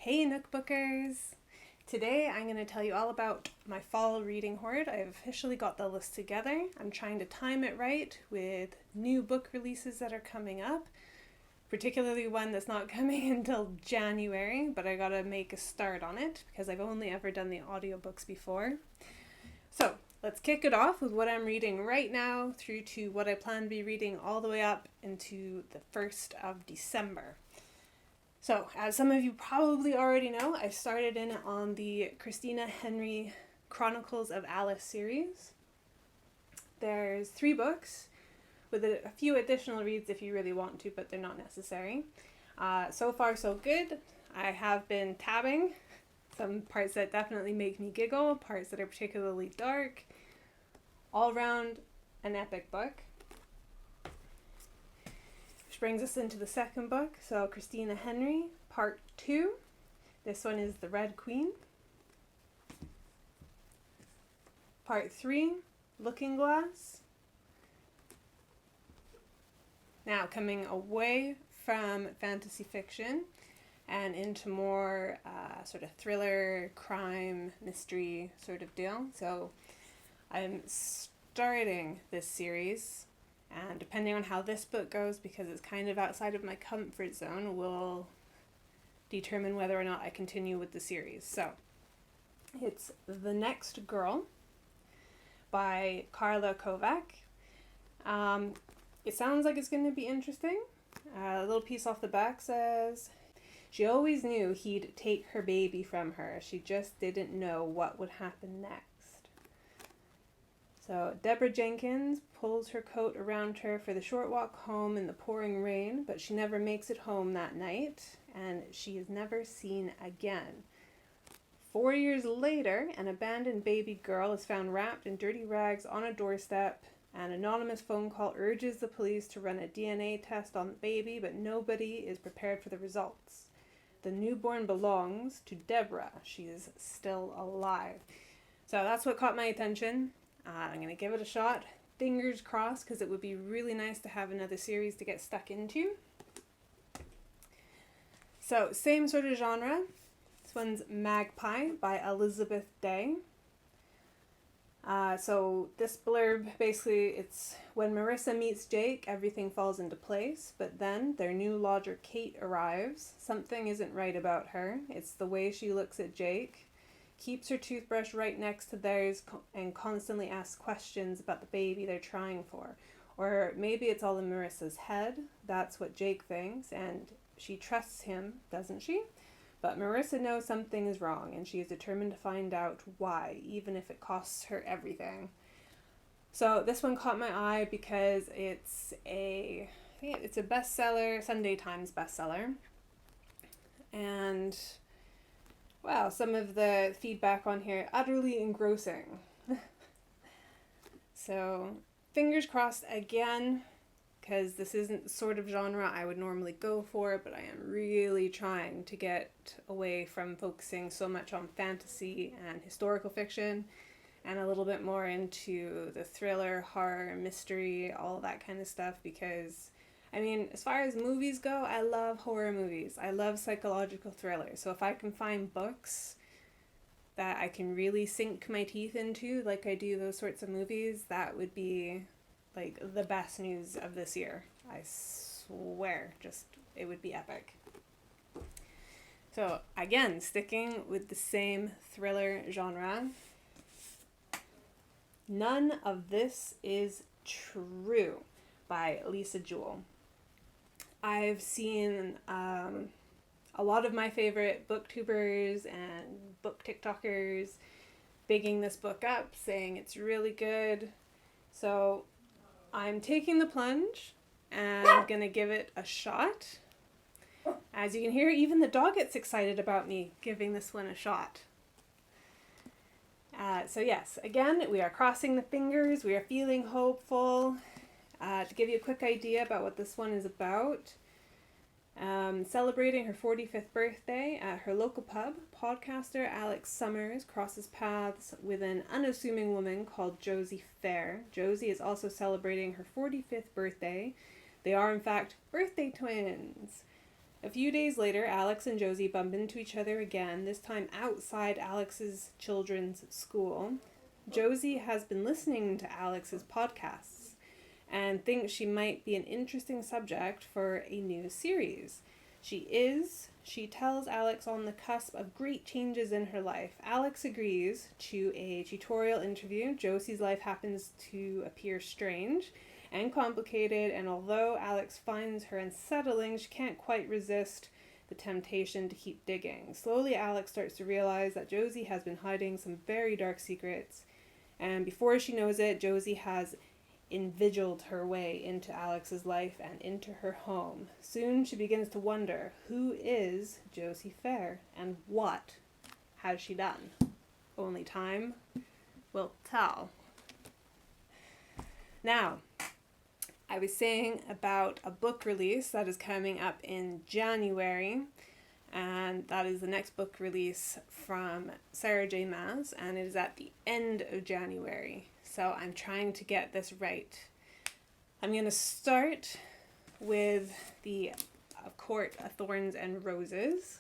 Hey Nookbookers! Today I'm going to tell you all about my fall reading hoard. I've officially got the list together. I'm trying to time it right with new book releases that are coming up, particularly one that's not coming until January, but I gotta make a start on it because I've only ever done the audiobooks before. So let's kick it off with what I'm reading right now through to what I plan to be reading all the way up into the 1st of December. So, as some of you probably already know, I started in on the Christina Henry Chronicles of Alice series. There's 3 books with a few additional reads if you really want to, but they're not necessary. So far so good. I have been tabbing some parts that definitely make me giggle, parts that are particularly dark. All around an epic book. Which brings us into the second book. So Christina Henry, part 2. This one is The Red Queen. Part 3, Looking Glass. Now coming away from fantasy fiction and into more sort of thriller, crime, mystery sort of deal. So I'm starting this series, and depending on how this book goes, because it's kind of outside of my comfort zone, will determine whether or not I continue with the series. So it's The Next Girl by Karla Kovac. It sounds like it's going to be interesting. A little piece off the back says, she always knew he'd take her baby from her. She just didn't know what would happen next. So Deborah Jenkins pulls her coat around her for the short walk home in the pouring rain, but she never makes it home that night, and she is never seen again. 4 years later, an abandoned baby girl is found wrapped in dirty rags on a doorstep. An anonymous phone call urges the police to run a DNA test on the baby, but nobody is prepared for the results. The newborn belongs to Deborah. She is still alive. So that's what caught my attention. I'm going to give it a shot. Fingers crossed, because it would be really nice to have another series to get stuck into. So, same sort of genre. This one's Magpie by Elizabeth Day. So this blurb, basically, it's when Marissa meets Jake, everything falls into place, but then their new lodger Kate arrives. Something isn't right about her. It's the way she looks at Jake, keeps her toothbrush right next to theirs, and constantly asks questions about the baby they're trying for. Or maybe it's all in Marissa's head. That's what Jake thinks, and she trusts him, doesn't she? But Marissa knows something is wrong, and she is determined to find out why, even if it costs her everything. So this one caught my eye because it's a bestseller, Sunday Times bestseller. And, wow, some of the feedback on here, utterly engrossing. So, fingers crossed again, because this isn't the sort of genre I would normally go for, but I am really trying to get away from focusing so much on fantasy and historical fiction, and a little bit more into the thriller, horror, mystery, all that kind of stuff, because, I mean, as far as movies go, I love horror movies. I love psychological thrillers, so if I can find books that I can really sink my teeth into, like I do those sorts of movies, that would be like the best news of this year. I swear, just it would be epic. So again, sticking with the same thriller genre. None of This Is True by Lisa Jewell. I've seen a lot of my favorite booktubers and book TikTokers bigging this book up, saying it's really good. So I'm taking the plunge and I'm going to give it a shot. As you can hear, even the dog gets excited about me giving this one a shot. So yes, again, we are crossing the fingers. We are feeling hopeful. To give you a quick idea about what this one is about. Celebrating her 45th birthday at her local pub, podcaster Alex Summers crosses paths with an unassuming woman called Josie Fair. Josie is also celebrating her 45th birthday. They are, in fact, birthday twins. A few days later, Alex and Josie bump into each other again, this time outside Alex's children's school. Josie has been listening to Alex's podcasts and thinks she might be an interesting subject for a new series. She tells Alex on the cusp of great changes in her life. Alex agrees to a tutorial interview. Josie's life happens to appear strange and complicated, and although Alex finds her unsettling, she can't quite resist the temptation to keep digging. Slowly, Alex starts to realize that Josie has been hiding some very dark secrets, and before she knows it, Josie has inveigled her way into Alex's life and into her home. Soon she begins to wonder, who is Josie Fair and what has she done? Only time will tell. Now, I was saying about a book release that is coming up in January, and that is the next book release from Sarah J. Maas, and it is at the end of January. So I'm trying to get this right. I'm going to start with the Court of Thorns and Roses.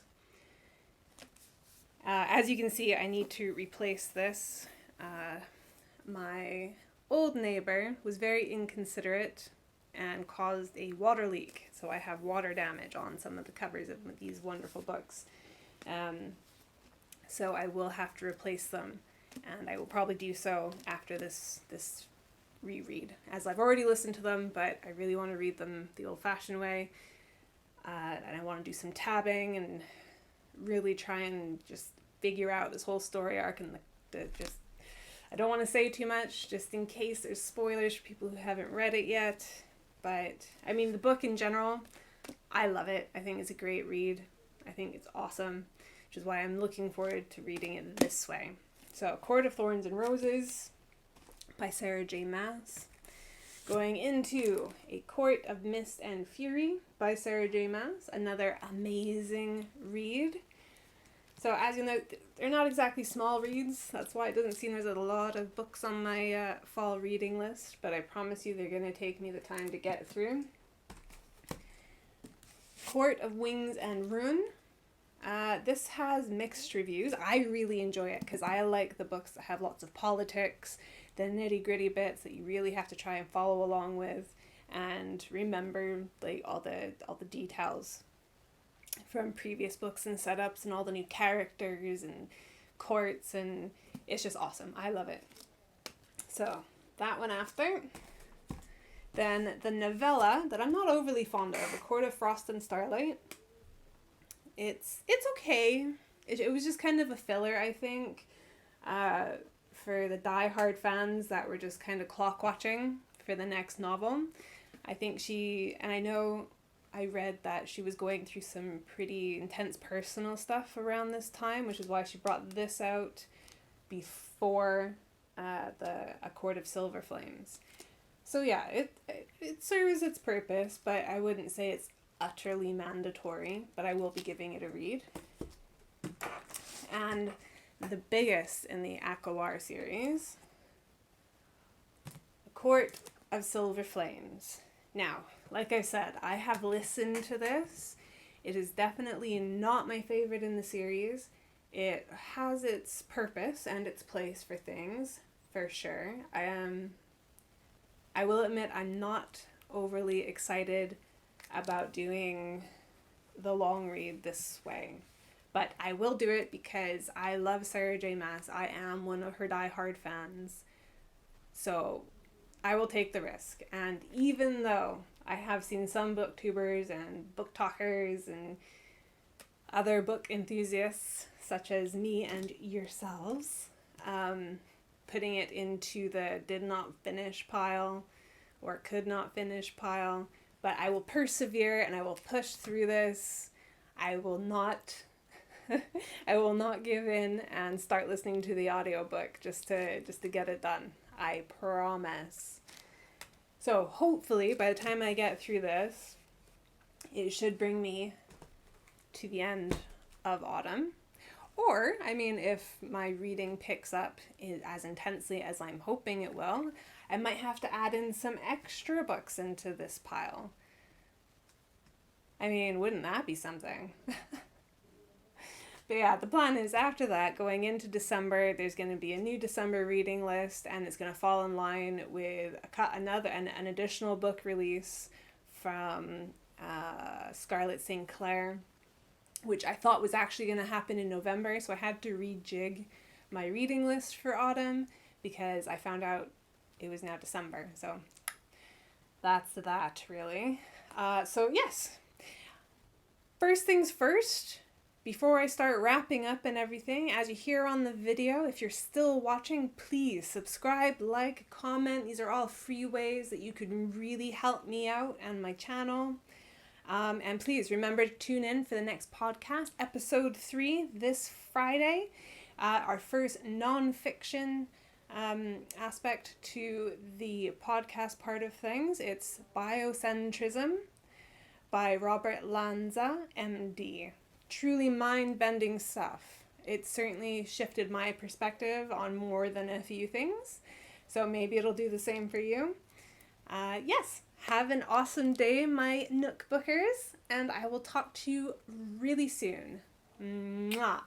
As you can see, I need to replace this. My old neighbor was very inconsiderate and caused a water leak. So I have water damage on some of the covers of these wonderful books. So I will have to replace them. And I will probably do so after this reread, as I've already listened to them, but I really want to read them the old-fashioned way. And I want to do some tabbing and really try and just figure out this whole story arc and I don't want to say too much, just in case there's spoilers for people who haven't read it yet. But, I mean, the book in general, I love it. I think it's a great read. I think it's awesome, which is why I'm looking forward to reading it this way. So, Court of Thorns and Roses by Sarah J. Maas. Going into A Court of Mist and Fury by Sarah J. Maas. Another amazing read. So, as you know, they're not exactly small reads. That's why it doesn't seem there's a lot of books on my fall reading list. But I promise you they're going to take me the time to get through. Court of Wings and Ruin. This has mixed reviews. I really enjoy it because I like the books that have lots of politics, the nitty-gritty bits that you really have to try and follow along with and remember like all the details from previous books and setups and all the new characters and courts, and it's just awesome. I love it. So that one after. Then the novella that I'm not overly fond of, A Court of Frost and Starlight. It's okay. It was just kind of a filler, I think, for the die-hard fans that were just kind of clock watching for the next novel. I think and I know I read that she was going through some pretty intense personal stuff around this time, which is why she brought this out before A Court of Silver Flames. So yeah, it serves its purpose, but I wouldn't say it's utterly mandatory, but I will be giving it a read. And the biggest in the Akawar series, A Court of Silver Flames. Now, like I said, I have listened to this. It is definitely not my favorite in the series. It has its purpose and its place for things, for sure. I will admit I'm not overly excited about doing the long read this way. But I will do it because I love Sarah J. Maas. I am one of her die-hard fans. So I will take the risk. And even though I have seen some booktubers and book talkers and other book enthusiasts, such as me and yourselves, putting it into the did not finish pile or could not finish pile, but I will persevere and I will push through this. I will not give in and start listening to the audiobook just to get it done. I promise. So hopefully by the time I get through this, it should bring me to the end of autumn. Or, I mean, if my reading picks up as intensely as I'm hoping it will, I might have to add in some extra books into this pile. I mean, wouldn't that be something? But yeah, the plan is after that, going into December, there's going to be a new December reading list, and it's going to fall in line with an additional book release from Scarlett St. Clair, which I thought was actually going to happen in November. So I had to rejig my reading list for autumn because I found out it was now December. So that's that, really. So yes, first things first. Before I start wrapping up and everything, as you hear on the video, if you're still watching, please subscribe, like, comment. These are all free ways that you could really help me out and my channel. And please remember to tune in for the next podcast, episode 3, this Friday. Our first non-fiction aspect to the podcast part of things. It's Biocentrism by Robert Lanza, MD. Truly mind-bending stuff. It certainly shifted my perspective on more than a few things. So maybe it'll do the same for you. Yes, have an awesome day, my Nook Bookers, and I will talk to you really soon. Mwah!